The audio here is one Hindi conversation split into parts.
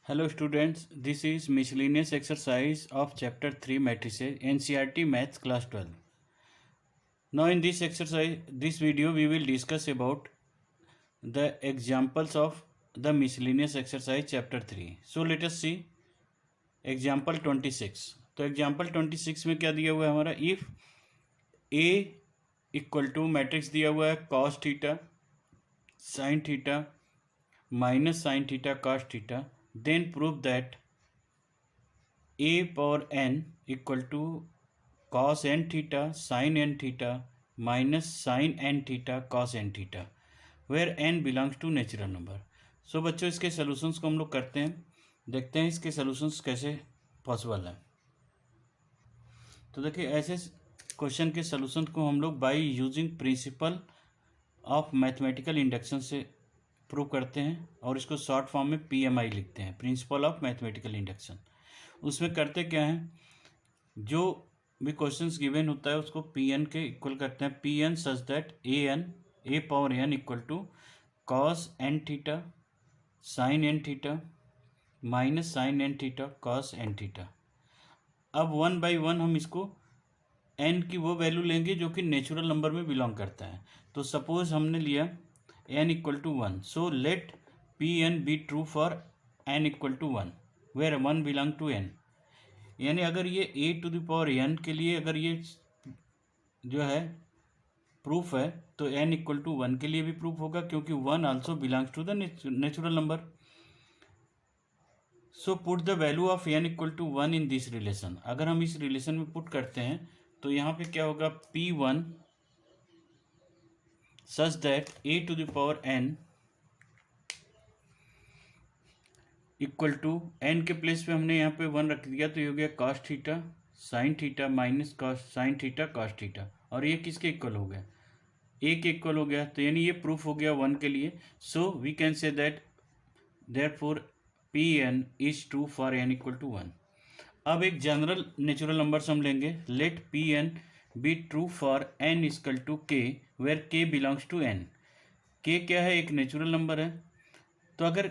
Hello students, this is miscellaneous exercise of chapter 3 matrices NCERT Maths class 12. Now in this exercise, this video we will discuss about the examples of the miscellaneous exercise chapter 3. So let us see example 26. तो example 26 में क्या दिया हुआ है हमारा, if A equal to matrix दिया हुआ है cos theta sin theta minus sin theta cos theta, then prove that a power n equal to cos n theta sin n theta minus sin n theta cos n theta where n belongs to natural number. So बच्चों इसके सॉल्यूशंस को हम लोग करते हैं, देखते हैं इसके सॉल्यूशंस कैसे पॉसिबल है. तो देखिए ऐसे क्वेश्चन के सॉल्यूशन को हम लोग by using principle of mathematical induction से प्रूव करते हैं और इसको शॉर्ट फॉर्म में PMI लिखते हैं, प्रिंसिपल ऑफ मैथमेटिकल इंडक्शन. उसमें करते क्या हैं, जो भी क्वेश्चंस गिवन होता है उसको PN के इक्वल करते हैं. PN such that a power n equal to cos n theta sine n theta minus sine n theta cos n theta. अब 1 बाई 1 हम इसको n की वो वैल्यू लेंगे जो कि नेचुरल नंबर में बिलोंग करता है. तो सपोज हमने लिया n equal to 1, so let PN be true for n equal to 1 where 1 belong to n. यानी अगर ये a to the power n के लिए अगर ये जो है प्रूफ है तो n इक्वल टू 1 के लिए भी प्रूफ होगा, क्योंकि 1 also belongs to the natural number. So put the value of n equal to 1 in this relation. अगर हम इस रिलेशन में पुट करते हैं तो यहाँ पे क्या होगा, P1 such that a to the power n equal to n के प्लेस पे हमने यहाँ पे 1 रख दिया तो ये हो गया cos theta sine theta minus cos sine theta cos theta, और ये किसके इक्वल हो गया, a के इक्वल हो गया. तो यानी ये प्रूफ हो गया 1 के लिए. So we can say that therefore PN is true for n equal to 1. अब एक जनरल नेचुरल नंबर हम लेंगे, let PN be true for n equal to k where k belongs to n. k क्या है, एक नेचुरल नंबर है. तो अगर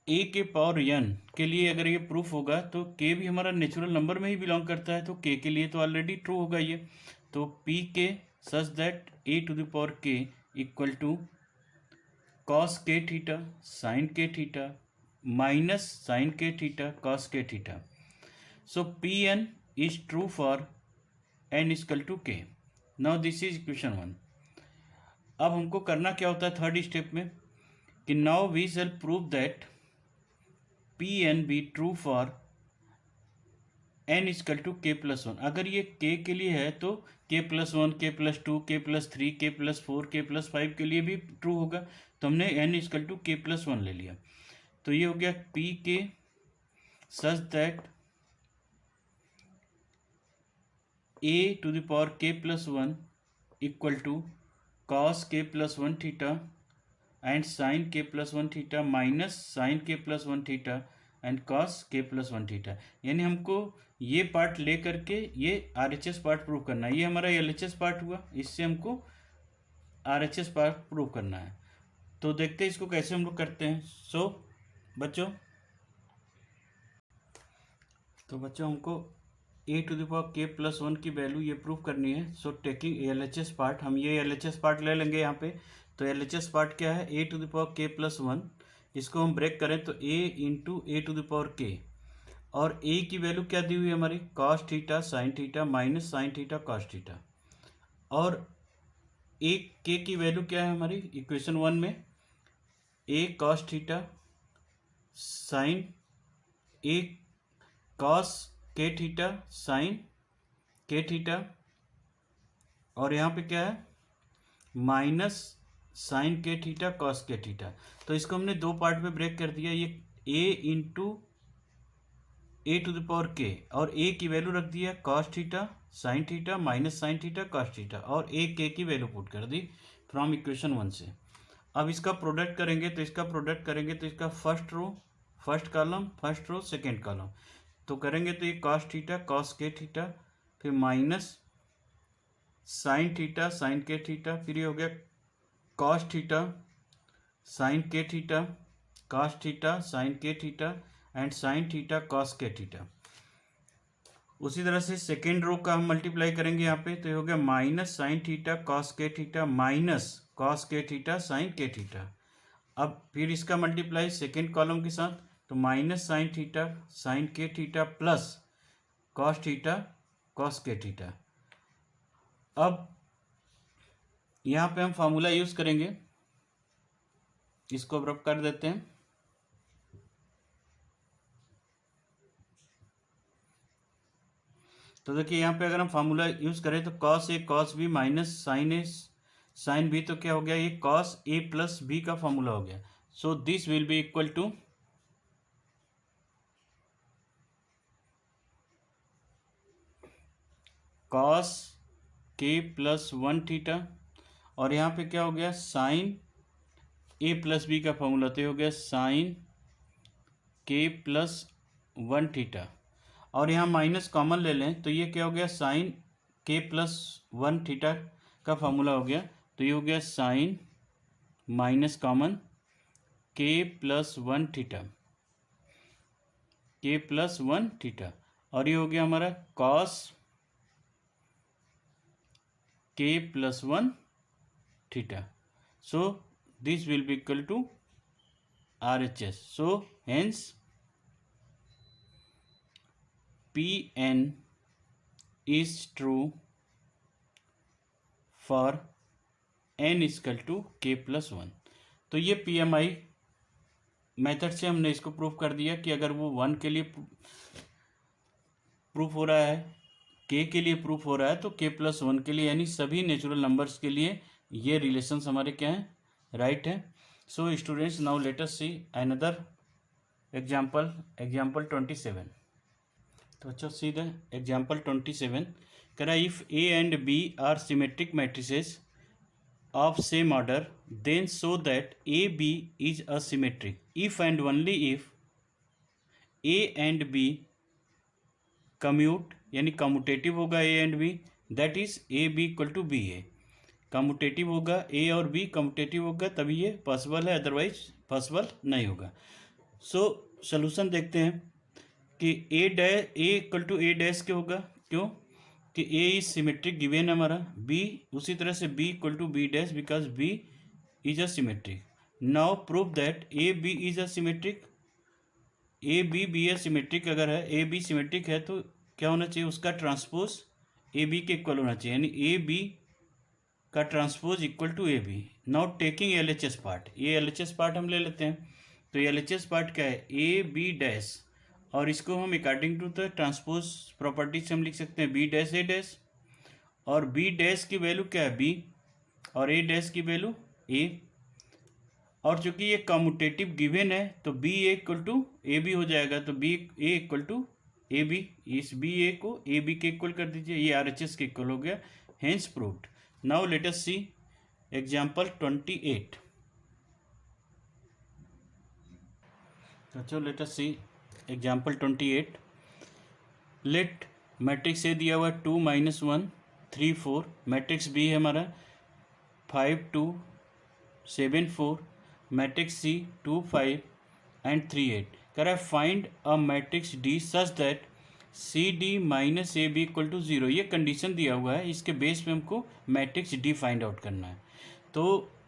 a के पावर n के लिए अगर ये प्रूफ होगा तो k भी हमारा नेचुरल नंबर में ही बिलोंग करता है, तो k के लिए तो ऑलरेडी ट्रू होगा ये. तो p के such that a to the power k equal to cos k theta sine k theta minus sine k theta cos k theta. So PN is true for n equal to k. Now this is equation 1. अब हमको करना क्या होता है थर्ड स्टेप में, कि now we shall prove that PN be true for n equal to k plus 1. अगर ये k के लिए है तो k plus 1 k plus 2 k plus 3 k plus 4 k plus 5 के लिए भी ट्रू होगा. तो हमने n equal to k plus 1 ले लिया. तो ये हो गया p के such that a to the power k plus 1 equal to cos k plus 1 theta and sine k plus 1 theta minus sine k plus 1 theta and cos k plus 1 theta. यानी हमको ये पार्ट ले करके ये RHS पार्ट प्रूव करना है. ये हमारा LHS पार्ट हुआ, इससे हमको RHS पार्ट प्रूव करना है. तो देखते हैं इसको कैसे हम लोग करते हैं. सो बच्चों हमको a to the power k plus 1 की वैल्यू ये प्रूव करनी है. सो टेकिंग LHS पार्ट, हम ये LHS पार्ट ले लेंगे यहाँ पे. तो LHS पार्ट क्या है, a to the power k plus 1. इसको हम ब्रेक करें तो a into A to the power k, और a की वैल्यू क्या दी हुई है हमारी, cos theta sine theta minus sine theta cos theta. और a k की वैल्यू क्या है हमारी इक्वेशन 1 में, a cos theta sine a cos k theta sine k theta, और यहाँ पे क्या है minus sine k theta cos k theta. तो इसको हमने दो पार्ट में ब्रेक कर दिया, ये a into A to the power k, और a की वैल्यू रख दिया cos theta sine theta minus sine theta cos theta, और a k की वैल्यू पुट कर दी फ्रॉम इक्वेशन 1 से. अब इसका प्रोडक्ट करेंगे तो इसका first row first column first row second column. तो करेंगे तो ये cos theta cos k theta, फिर minus sine theta sine k theta, फिर ये हो गया cos theta sine k theta cos theta sine k theta and sine theta cos k theta. उसी तरह से सेकेंड रो का हम मल्टीप्लाई करेंगे यहाँ पे, तो ये हो गया minus sine theta cos k theta minus cos k theta sine k theta. अब फिर इसका मल्टीप्लाई सेकेंड कॉलम के साथ, तो minus sine theta sine k theta plus cos theta cos k theta. अब यहाँ पे हम फार्मूला यूज करेंगे, इसको अब रब कर देते हैं। तो देखिए यहाँ पे अगर हम फार्मूला यूज करें तो cos A cos B minus sine A sine B, तो क्या हो गया, ये कॉस ए प्लस बी का फार्मूला हो गया। So this will be equal to cos K plus 1 theta, और यहाँ पे क्या हो गया, साइन ए प्लस बी का फॉर्मूला, तो ये हो गया साइन के प्लस 1 थीटा, और यहाँ माइनस कॉमन ले लें तो ये क्या हो गया, साइन के प्लस 1 थीटा का फॉर्मूला हो गया, तो ये हो गया sine minus common K plus 1 theta, K plus 1 theta, और ये हो गया हमारा cos K plus 1 theta. So this will be equal to RHS. So hence Pn is true for n is equal to k plus 1. तो ये PMI मेथड से हमने इसको प्रूफ कर दिया कि अगर वो 1 के लिए प्रूफ हो रहा है, k के लिए प्रूफ हो रहा है, तो k प्लस 1 के लिए, यानी सभी नेचुरल नंबर्स के लिए ये रिलेशंस हमारे क्या हैं, राइट है। So students, now let us see another example, example 27. तो अच्छा see the example 27. कह रहा if A and B are symmetric matrices of same order, then show that AB is a symmetric if and only if A and B commute, यानी कम्यूटेटिव होगा A and B, that is AB equal to BA. Commutative होगा, ए और बी कम्यूटेटिव होगा तभी ये पॉसिबल है, अदरवाइज पॉसिबल नहीं होगा। सो सोल्यूशन देखते हैं कि ए इक्वल टू ए डैश क्या होगा, क्यों कि ए इज सिमेट्रिक गिवन है हमारा, बी उसी तरह से B equal to B dash because B is a symmetric. Now prove that A B is a symmetric, A B a symmetric अगर है, ए बी सिमेट्रिक है तो क्या होना चाहिए, उसका ट्रांसपोज ए बी के इक्वल होना चाहिए, यानी ए बी का transpose equal to A B. Now taking L H S part, ये एल एच एस पार्ट हम ले लेते हैं, तो एल एच एस पार्ट क्या है, ए बी डैश, और इसको हम according to the transpose properties हम लिख सकते हैं बी डैश ए डैश, और बी डैश की वैल्यू क्या है बी, और ए डैश की वैल्यू ए, और चूंकि ये कम्यूटेटिव गिवन है तो B A equal to A B हो जाएगा, तो B A equal to A B, इस बी ए को ए बी के इक्वल कर दीजिए, ये आर एच एस के इक्वल हो गया, hence proved. Now let us see example 28. So let us see example 28. Let matrix A दिया हुआ 2 - 1 3 4, मैट्रिक्स बी है हमारा 5 2 7 4, मैट्रिक्स सी 2 5 एंड 3 8। कह रहा है find a matrix D such that C D minus A B equal to 0। ये कंडीशन दिया हुआ है, इसके बेस पे हमको मैट्रिक्स डी फाइंड आउट करना है। तो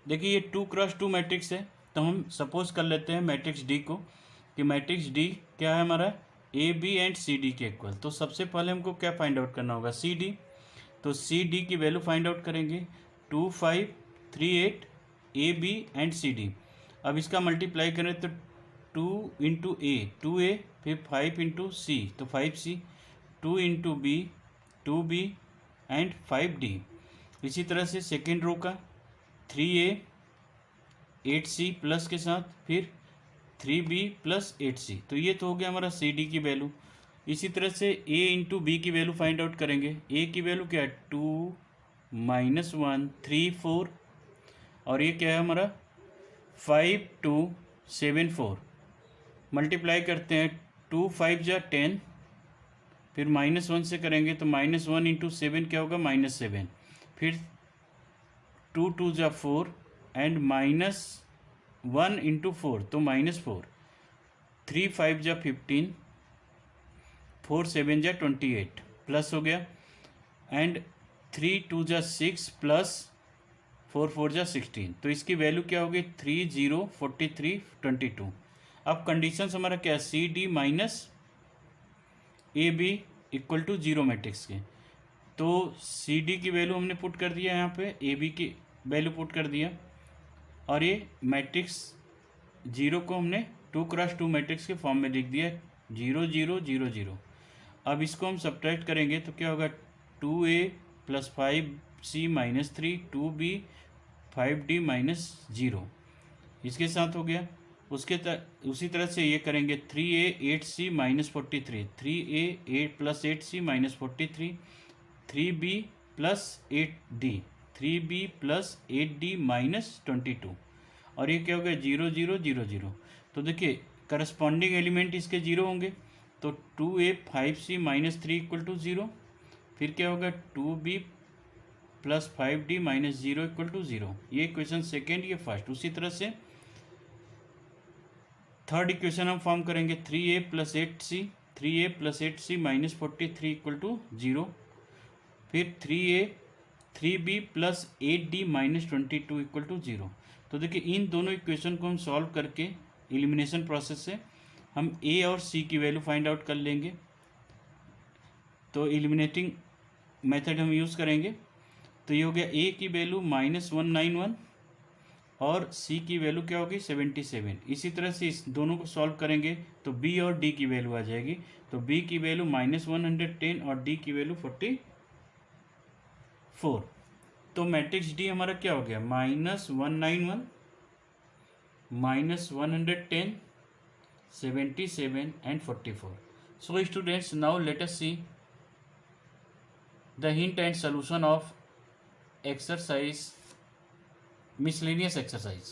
देखिए ये 2x2 मैट्रिक्स है, तो हम सपोज कर लेते हैं मैट्रिक्स डी को कि मैट्रिक्स डी क्या है हमारा, A B and C D के इक्वल। तो सबसे पहले हमको क्या फाइंड आउट करना होगा, सी डी, तो सी डी की वैल्यू फाइंड आउट करेंगे 2 5 3 8 A B and C D. अब इसका मल्टीप्लाई करें तो 2 इंटू ए 2a, फिर 5 इंटू सी तो 5c, 2 into B 2b and 5d। इसी तरह से सेकेंड रो का 3a 8c प्लस के साथ फिर 3b प्लस 8c, तो ये तो हो गया हमारा सी डी की वैल्यू। इसी तरह से a इंटू बी की वैल्यू फाइंड आउट करेंगे, a की वैल्यू क्या है 2 - 1 3 4, और ये क्या है हमारा 5 2 7 4। मल्टीप्लाई करते हैं 2 5 जा 10, फिर -1 से करेंगे तो -1 इंटू 7 क्या होगा -7, फिर 2 2 जा 4 एंड 1 इंटू 4 तो -4, 3 5 जा 15, 4 7 जा 28 प्लस हो गया, एंड 3 2 जा 6 प्लस 4 4 जा 16, तो इसकी वैल्यू क्या होगी 3 0 43 22। अब कंडीशन हमारा क्या है, C D minus A B equal to 0 matrix के। तो सी डी की वैल्यू हमने पुट कर दिया यहाँ पे, ए बी की वैल्यू पुट कर दिया, और ये मैट्रिक्स 0 को हमने 2x2 मैट्रिक्स के फॉर्म में लिख दिया, 0 0 0 0। अब इसको हम सब्ट्रैक्ट करेंगे तो क्या होगा, 2a plus 5c minus 3, 2b 5d minus 0, इसके साथ हो गया। उसी तरह से ये करेंगे, 3a 8c minus 43, 3a 8 plus 8c minus 43, 3b plus 8d, 3b plus 8d minus 22, और ये क्या हो गया 0 0 0 0। तो देखिए करस्पॉन्डिंग एलिमेंट इसके 0 होंगे, तो 2a 5c minus 3 equal to 0, फिर क्या होगा 2b plus 5d minus 0 equal to 0। ये इक्वेशन सेकेंड, ये फर्स्ट। उसी तरह से थर्ड इक्वेशन हम फॉर्म करेंगे, 3a plus 8c, 3a plus 8c minus 43 equal to 0, फिर 3b plus 8d minus 22 equal to 0। तो देखिए इन दोनों इक्वेशन को हम सॉल्व करके एलिमिनेशन प्रोसेस से हम a और c की वैल्यू फाइंड आउट कर लेंगे। तो एलिमिनेटिंग मेथड हम यूज़ करेंगे, तो ये हो गया a की वैल्यू -191 और c की वैल्यू क्या होगी 77। इसी तरह से इस दोनों को सॉल्व करेंगे तो b और d की वैल्यू आ जाएगी, तो b की वैल्यू -110 और d की वैल्यू 44। तो मैट्रिक्स d हमारा क्या हो गया, -191 -110 77 and 44। So students, now let us see the hint and solution of exercise miscellaneous exercise.